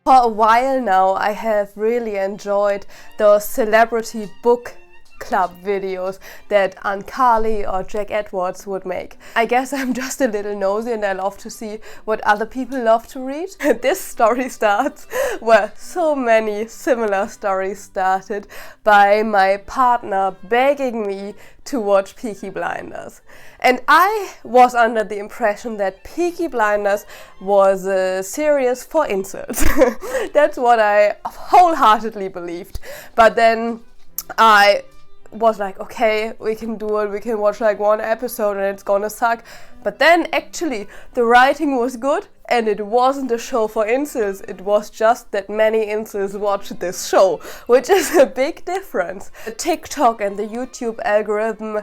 For a while now, I have really enjoyed those celebrity book club videos that Carly or Jack Edwards would make. I guess I'm just a little nosy and I love to see what other people love to read. This story starts where so many similar stories started by my partner begging me to watch Peaky Blinders. And I was under the impression that Peaky Blinders was a series for incels. That's what I wholeheartedly believed. But then I was like, okay, we can do it, we can watch like one episode and it's gonna suck. But then actually the writing was good and it wasn't a show for incels, it was just that many incels watched this show, which is a big difference. The TikTok and the YouTube algorithm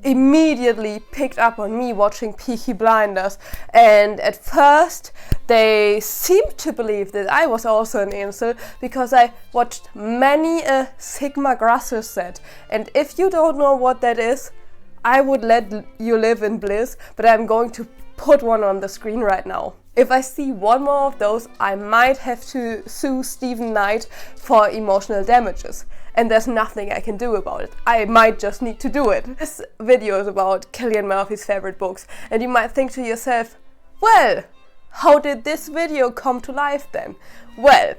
immediately picked up on me watching Peaky Blinders, and at first they seemed to believe that I was also an incel because I watched many a Sigma Grassel set, and if you don't know what that is, I would let you live in bliss, but I'm going to put one on the screen right now. If I see one more of those, I might have to sue Stephen Knight for emotional damages. And there's nothing I can do about it. I might just need to do it. This video is about Cillian Murphy's favorite books, and you might think to yourself, well, how did this video come to life then? Well,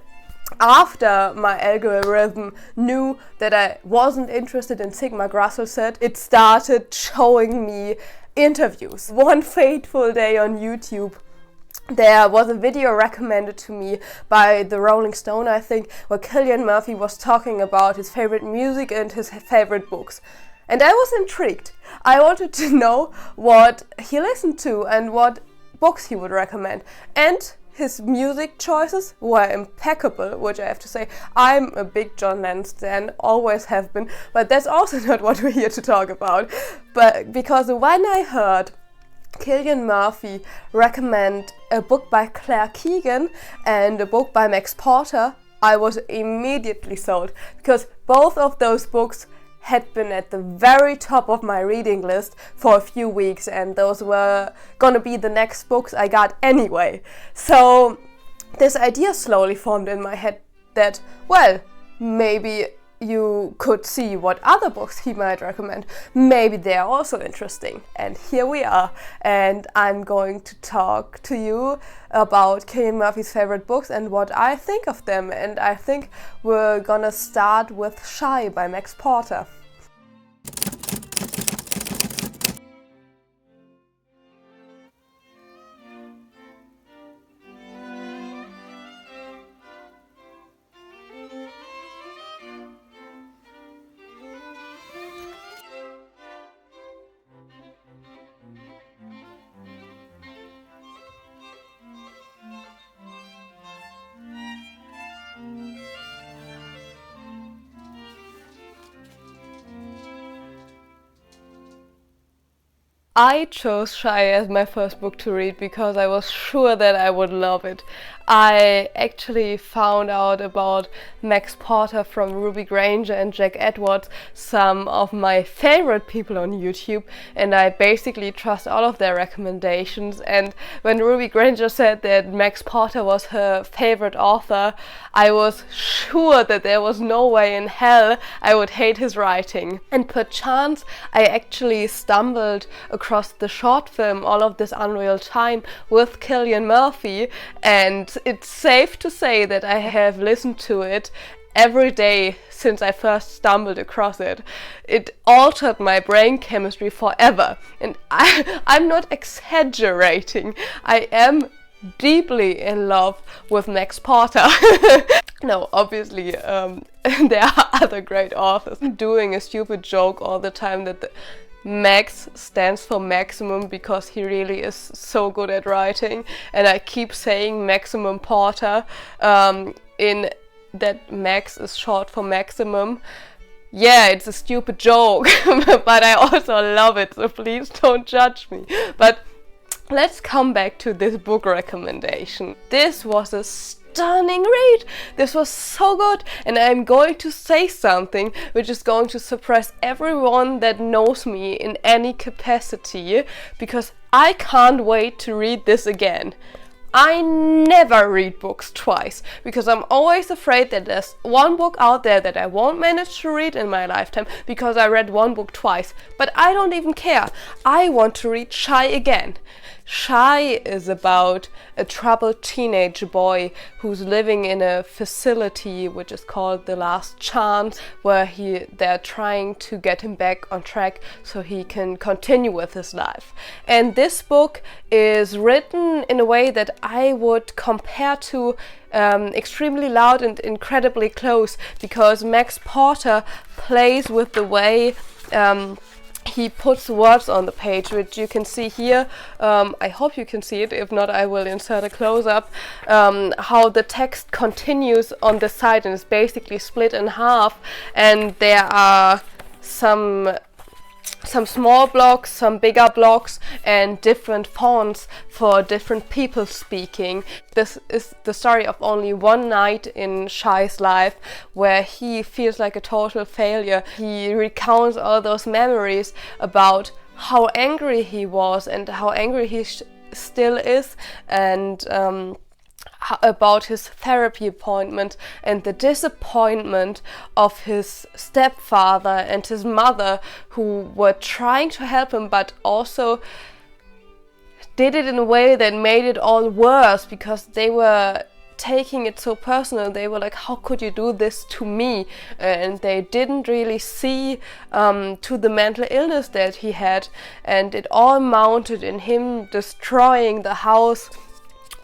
after my algorithm knew that I wasn't interested in Sigma Grassel set, it started showing me interviews. One fateful day on YouTube, there was a video recommended to me by the Rolling Stone, I think, where Cillian Murphy was talking about his favorite music and his favorite books. And I was intrigued. I wanted to know what he listened to and what books he would recommend. And his music choices were impeccable, which I have to say, I'm a big John Lennon stan, always have been, but that's also not what we're here to talk about. But because when I heard Cillian Murphy recommend a book by Claire Keegan and a book by Max Porter, I was immediately sold, because both of those books had been at the very top of my reading list for a few weeks, and those were gonna be the next books I got anyway. So this idea slowly formed in my head that, well, maybe you could see what other books he might recommend. Maybe they're also interesting. And here we are. And I'm going to talk to you about Cillian Murphy's favorite books and what I think of them. And I think we're gonna start with Shy by Max Porter. I chose Shy as my first book to read because I was sure that I would love it. I actually found out about Max Porter from Ruby Granger and Jack Edwards, some of my favorite people on YouTube, and I basically trust all of their recommendations. And when Ruby Granger said that Max Porter was her favorite author, I was sure that there was no way in hell I would hate his writing. And perchance I actually stumbled across the short film All of This Unreal Time with Cillian Murphy, and it's safe to say that I have listened to it every day since I first stumbled across it. It altered my brain chemistry forever, and I'm not exaggerating. I am deeply in love with Max Porter. No, obviously there are other great authors. I'm doing a stupid joke all the time that the Max stands for maximum because he really is so good at writing, and I keep saying Maximum Porter in that Max is short for maximum. Yeah, it's a stupid joke, but I also love it, so please don't judge me. But let's come back to this book recommendation. This was a stunning read. This was so good, and I'm going to say something which is going to surprise everyone that knows me in any capacity, because I can't wait to read this again. I never read books twice because I'm always afraid that there's one book out there that I won't manage to read in my lifetime because I read one book twice. But I don't even care. I want to read Shy again. Shy is about a troubled teenage boy who's living in a facility which is called The Last Chance, where they're trying to get him back on track so he can continue with his life. And this book is written in a way that I would compare to Extremely Loud and Incredibly Close, because Max Porter plays with the way he puts words on the page, which you can see here. I hope you can see it. If not, I will insert a close-up. How the text continues on the side and is basically split in half, and there are some small blocks, some bigger blocks, and different fonts for different people speaking. This is the story of only one night in Shy's life where he feels like a total failure. He recounts all those memories about how angry he was and how angry he still is, and about his therapy appointment and the disappointment of his stepfather and his mother, who were trying to help him but also did it in a way that made it all worse because they were taking it so personal. They were like, how could you do this to me? And they didn't really see to the mental illness that he had, and it all mounted in him destroying the house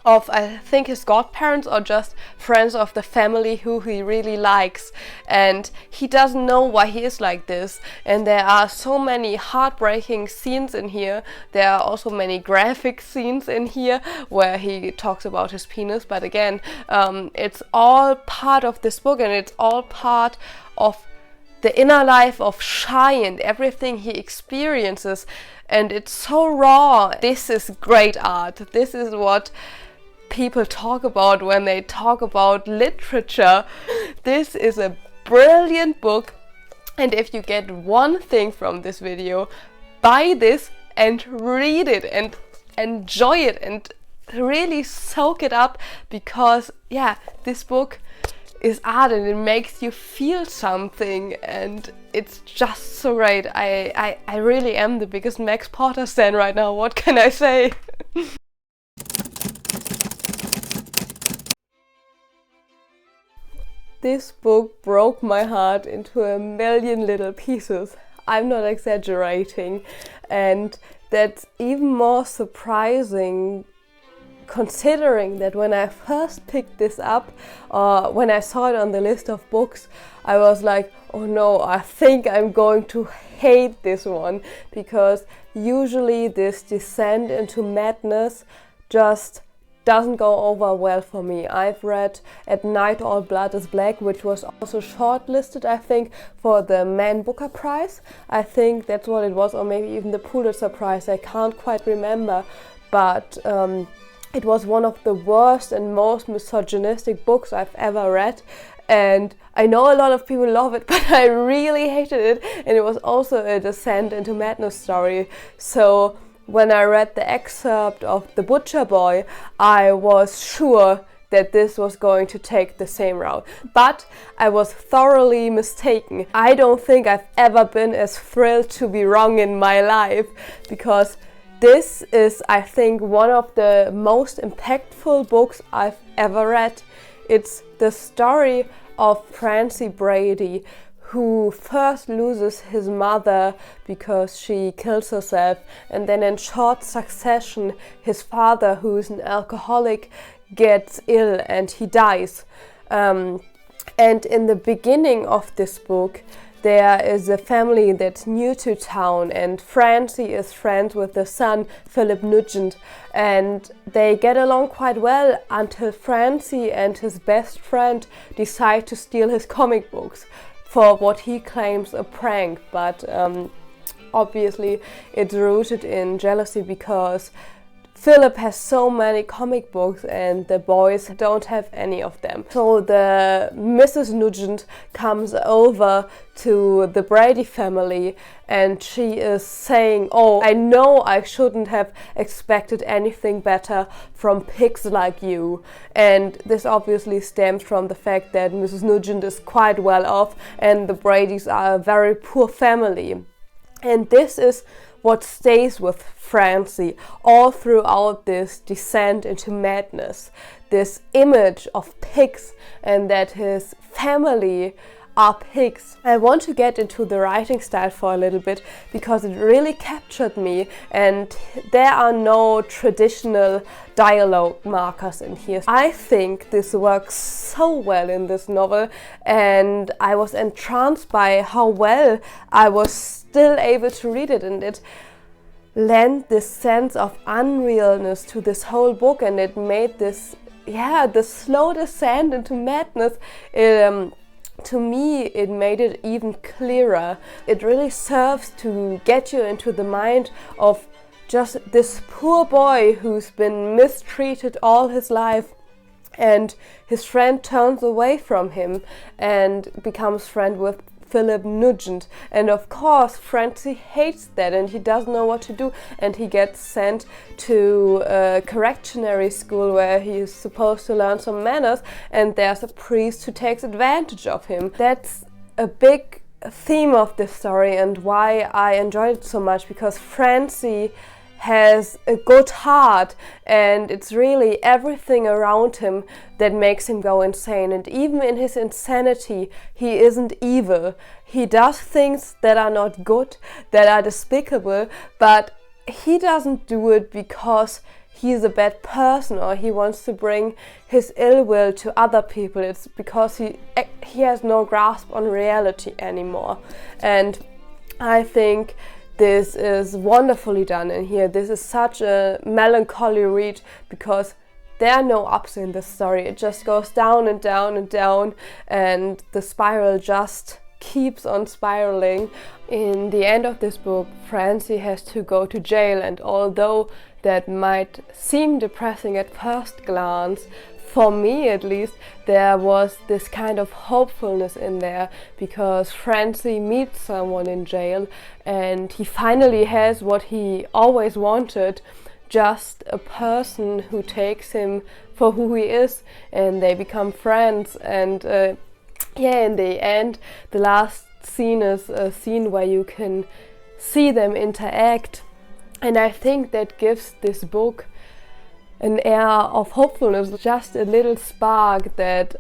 of, I think, his godparents or just friends of the family who he really likes, and he doesn't know why he is like this. And there are so many heartbreaking scenes in here. There are also many graphic scenes in here where he talks about his penis, but again, it's all part of this book, and it's all part of the inner life of Shy and everything he experiences, and it's so raw. This is great art. This is what people talk about when they talk about literature. This is a brilliant book, and if you get one thing from this video, buy this and read it and enjoy it and really soak it up, because yeah, this book is art and it makes you feel something, and it's just so great. I really am the biggest Max Porter stan right now. What can I say? This book broke my heart into a million little pieces. I'm not exaggerating, and that's even more surprising considering that when I first picked this up, when I saw it on the list of books, I was like, oh no, I think I'm going to hate this one, because usually this descent into madness just doesn't go over well for me. I've read At Night All Blood is Black, which was also shortlisted, I think, for the Man Booker Prize. I think that's what it was, or maybe even the Pulitzer Prize. I can't quite remember, but it was one of the worst and most misogynistic books I've ever read. And I know a lot of people love it, but I really hated it. And it was also a descent into madness story. So when I read the excerpt of The Butcher Boy, I was sure that this was going to take the same route. But I was thoroughly mistaken. I don't think I've ever been as thrilled to be wrong in my life, because this is, I think, one of the most impactful books I've ever read. It's the story of Francie Brady, who first loses his mother because she kills herself, and then in short succession his father, who is an alcoholic, gets ill and he dies. And in the beginning of this book, there is a family that's new to town, and Francie is friends with the son, Philip Nugent, and they get along quite well until Francie and his best friend decide to steal his comic books for what he claims a prank, but obviously it's rooted in jealousy, because Philip has so many comic books and the boys don't have any of them. So the Mrs. Nugent comes over to the Brady family and she is saying, oh, I know I shouldn't have expected anything better from pigs like you. And this obviously stems from the fact that Mrs. Nugent is quite well off and the Bradys are a very poor family. And this is what stays with Francie all throughout this descent into madness. This image of pigs and that his family are pigs. I want to get into the writing style for a little bit because it really captured me and there are no traditional dialogue markers in here. I think this works so well in this novel and I was entranced by how well I was still able to read it, and it lent this sense of unrealness to this whole book and it made this, the slow descent into madness. To me, it made it even clearer. It really serves to get you into the mind of just this poor boy who's been mistreated all his life and his friend turns away from him and becomes friend with Philip Nugent, and of course Francie hates that and he doesn't know what to do and he gets sent to a correctionary school where he is supposed to learn some manners and there's a priest who takes advantage of him. That's a big theme of this story and why I enjoyed it so much, because Francie has a good heart and it's really everything around him that makes him go insane, and even in his insanity he isn't evil. He does things that are not good, that are despicable, but he doesn't do it because he's a bad person or he wants to bring his ill will to other people. It's because he has no grasp on reality anymore, and I think this is wonderfully done in here. This is such a melancholy read because there are no ups in this story. It just goes down and down and down and the spiral just keeps on spiraling. In the end of this book, Francie has to go to jail, and although that might seem depressing at first glance, for me at least, there was this kind of hopefulness in there because Francie meets someone in jail and he finally has what he always wanted, just a person who takes him for who he is, and they become friends. And in the end, the last scene is a scene where you can see them interact, and I think that gives this book an air of hopefulness, just a little spark that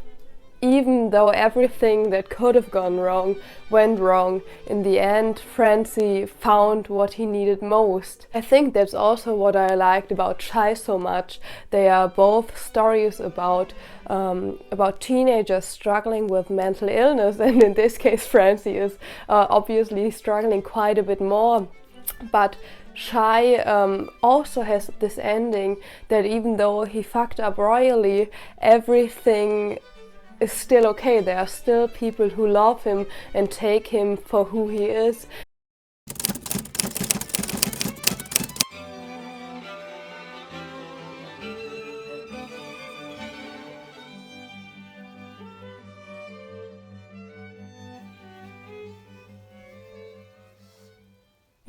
even though everything that could have gone wrong went wrong, in the end Francie found what he needed most. I think that's also what I liked about Shy so much. They are both stories about teenagers struggling with mental illness, and in this case Francie is obviously struggling quite a bit more. But Shy also has this ending that even though he fucked up royally, everything is still okay. There are still people who love him and take him for who he is.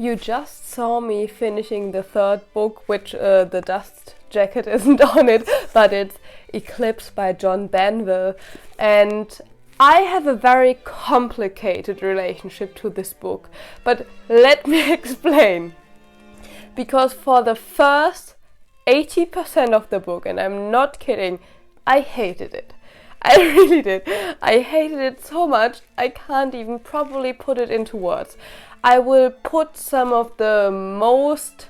You just saw me finishing the third book, which the dust jacket isn't on it, but it's Eclipse by John Banville. And I have a very complicated relationship to this book, but let me explain. Because for the first 80% of the book, and I'm not kidding, I hated it. I really did. I hated it so much, I can't even properly put it into words. I will put some of the most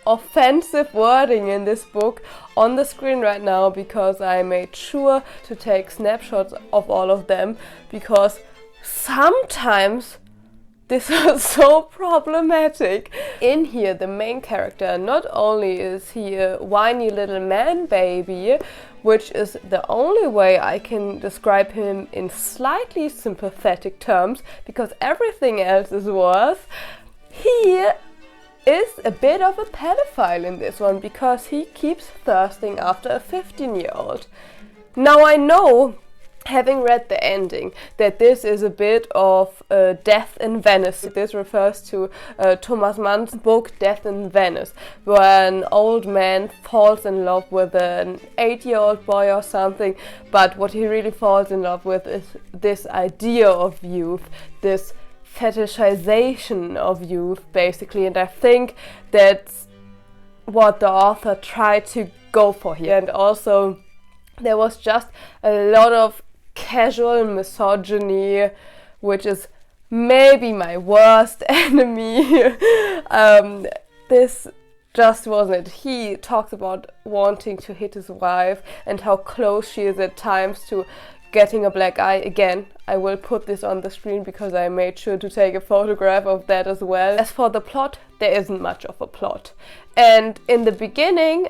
offensive wording in this book on the screen right now because I made sure to take snapshots of all of them, because sometimes this is so problematic. In here, the main character, not only is he a whiny little man baby, which is the only way I can describe him in slightly sympathetic terms, because everything else is worse, he is a bit of a pedophile in this one because he keeps thirsting after a 15-year-old. Now I know, having read the ending, that this is a bit of Death in Venice. This refers to Thomas Mann's book Death in Venice, where an old man falls in love with an 8-year-old boy or something, but what he really falls in love with is this idea of youth, this fetishization of youth, basically, and I think that's what the author tried to go for here. And also there was just a lot of casual misogyny, which is maybe my worst enemy. This just wasn't it. He talks about wanting to hit his wife and how close she is at times to getting a black eye. Again, I will put this on the screen because I made sure to take a photograph of that as well. As for the plot, there isn't much of a plot. And in the beginning,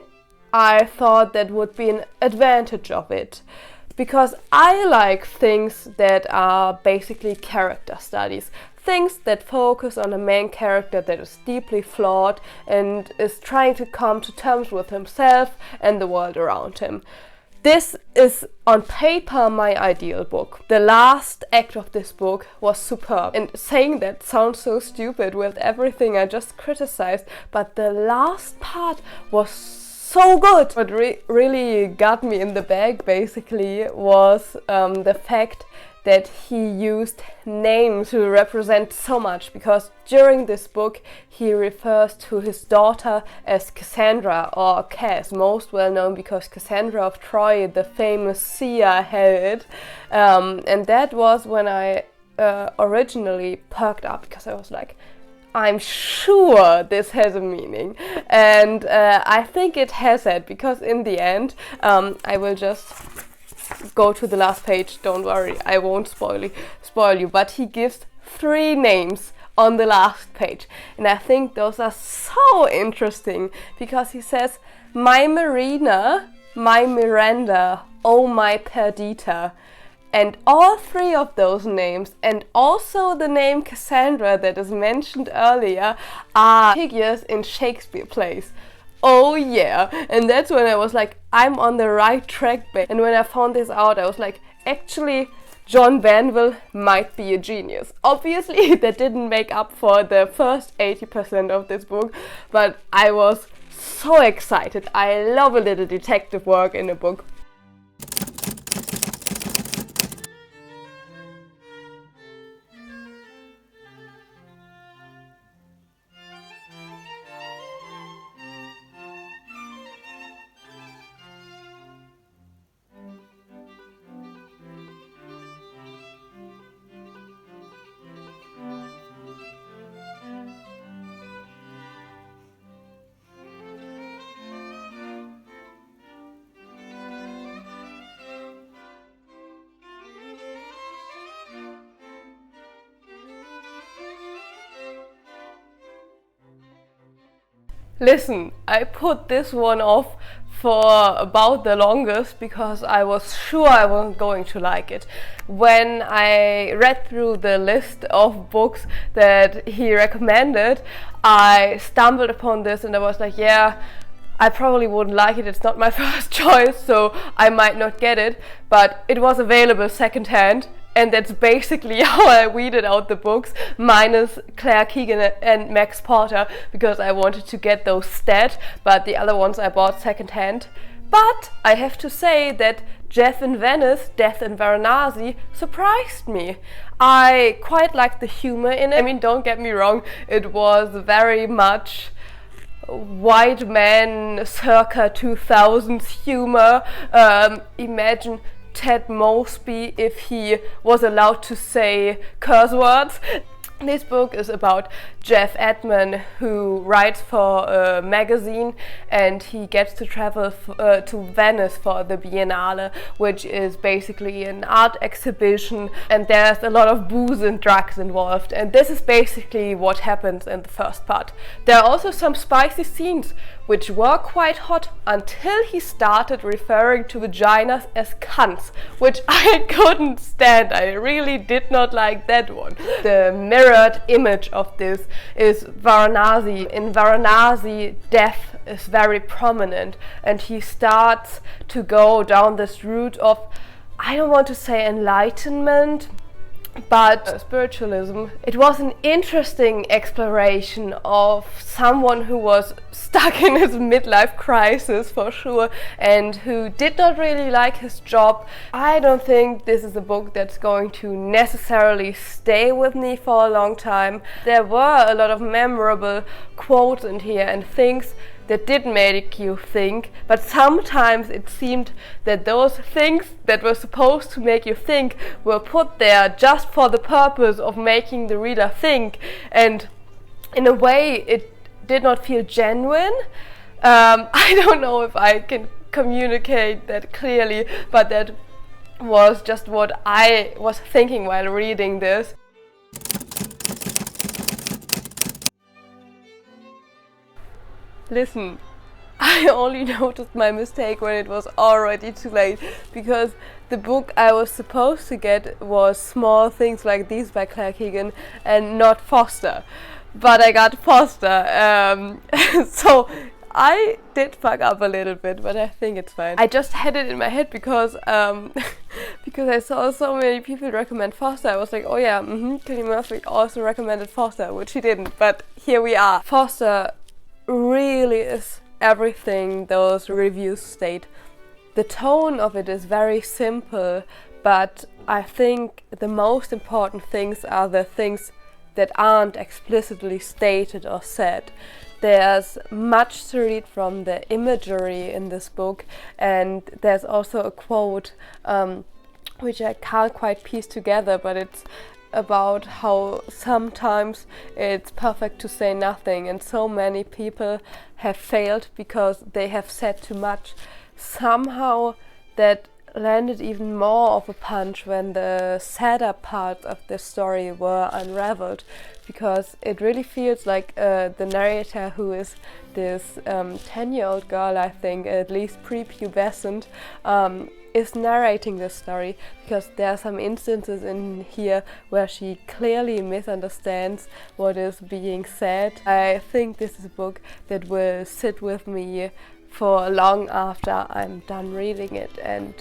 I thought that would be an advantage of it, because I like things that are basically character studies. Things that focus on a main character that is deeply flawed and is trying to come to terms with himself and the world around him. This is on paper my ideal book. The last act of this book was superb. And saying that sounds so stupid with everything I just criticized, but the last part was so good. What really got me in the bag basically was the fact that he used names to represent so much, because during this book he refers to his daughter as Cassandra, or Cass, most well known because Cassandra of Troy, the famous seer, had it. And that was when I originally perked up, because I was like, I'm sure this has a meaning, and I think it has it, because in the end, I will just go to the last page, don't worry, I won't spoil you, but he gives 3 names on the last page, and I think those are so interesting, because he says, my Marina, my Miranda, oh my Perdita. And all 3 of those names, and also the name Cassandra that is mentioned earlier, are figures in Shakespeare plays. Oh yeah! And that's when I was like, I'm on the right track. And when I found this out, I was like, actually, John Banville might be a genius. Obviously, that didn't make up for the first 80% of this book, but I was so excited. I love a little detective work in a book. Listen, I put this one off for about the longest because I was sure I wasn't going to like it. When I read through the list of books that he recommended, I stumbled upon this and I was like, yeah, I probably wouldn't like it. It's not my first choice, so I might not get it, but it was available secondhand. And that's basically how I weeded out the books, minus Claire Keegan and Max Porter, because I wanted to get those stat, but the other ones I bought secondhand. But I have to say that Death in Venice, Death in Varanasi surprised me. I quite liked the humor in it. I mean, don't get me wrong, it was very much white man circa 2000s humor. Imagine Ted Mosby if he was allowed to say curse words. This book is about Geoff Edman, who writes for a magazine, and he gets to travel to Venice for the Biennale, which is basically an art exhibition, and there's a lot of booze and drugs involved, and this is basically what happens in the first part. There are also some spicy scenes which were quite hot until he started referring to vaginas as cunts, which I couldn't stand. I really did not like that one. The mirrored image of this is Varanasi. In Varanasi, death is very prominent, and he starts to go down this route of, I don't want to say enlightenment, but spiritualism. It was an interesting exploration of someone who was stuck in his midlife crisis for sure, and who did not really like his job. I don't think this is a book that's going to necessarily stay with me for a long time. There were a lot of memorable quotes in here and things that did make you think, but sometimes it seemed that those things that were supposed to make you think were put there just for the purpose of making the reader think, and in a way it did not feel genuine. I don't know if I can communicate that clearly, but that was just what I was thinking while reading this. Listen, I only noticed my mistake when it was already too late, because the book I was supposed to get was Small Things Like These by Claire Keegan and not Foster. But I got Foster, so I did fuck up a little bit, but I think it's fine. I just had it in my head because because I saw so many people recommend Foster. I was like, oh yeah, Cillian Murphy also recommended Foster, which he didn't, but here we are. Foster really is everything those reviews state. The tone of it is very simple, but I think the most important things are the things that aren't explicitly stated or said. There's much to read from the imagery in this book, and there's also a quote which I can't quite piece together, but it's about how sometimes it's perfect to say nothing, and so many people have failed because they have said too much. Somehow that landed even more of a punch when the sadder parts of the story were unraveled, because it really feels like the narrator, who is this 10-year-old girl, I think, at least prepubescent, is narrating this story, because there are some instances in here where she clearly misunderstands what is being said. I think this is a book that will sit with me for long after I'm done reading it, and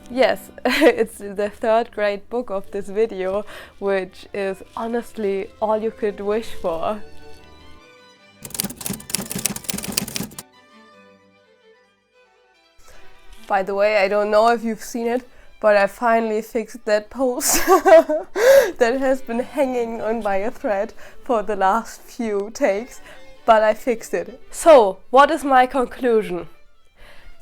yes, it's the third grade book of this video, which is honestly all you could wish for. By the way, I don't know if you've seen it, but I finally fixed that post that has been hanging on by a thread for the last few takes, but I fixed it. So, what is my conclusion?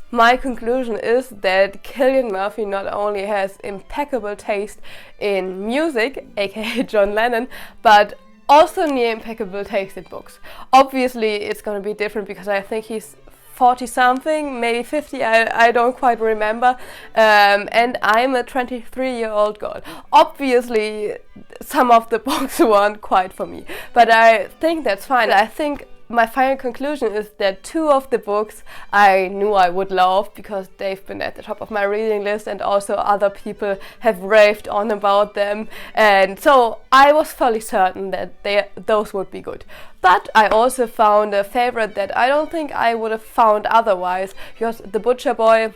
My conclusion is that Cillian Murphy not only has impeccable taste in music, aka John Lennon, but also near impeccable taste in books. Obviously it's gonna be different because I think he's 40 something, maybe 50, I don't quite remember, and I'm a 23-year-old girl. Obviously some of the books weren't quite for me, but I think that's fine. I think my final conclusion is that two of the books I knew I would love because they've been at the top of my reading list, and also other people have raved on about them, and so I was fairly certain that those would be good. But I also found a favorite that I don't think I would have found otherwise, because The Butcher Boy,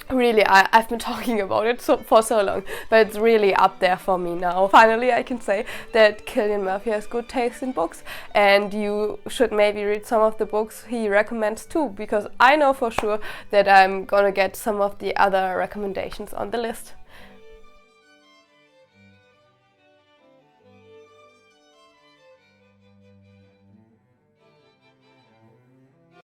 really, I've been talking about it for so long, but it's really up there for me now. Finally, I can say that Cillian Murphy has good taste in books, and you should maybe read some of the books he recommends too, because I know for sure that I'm gonna get some of the other recommendations on the list.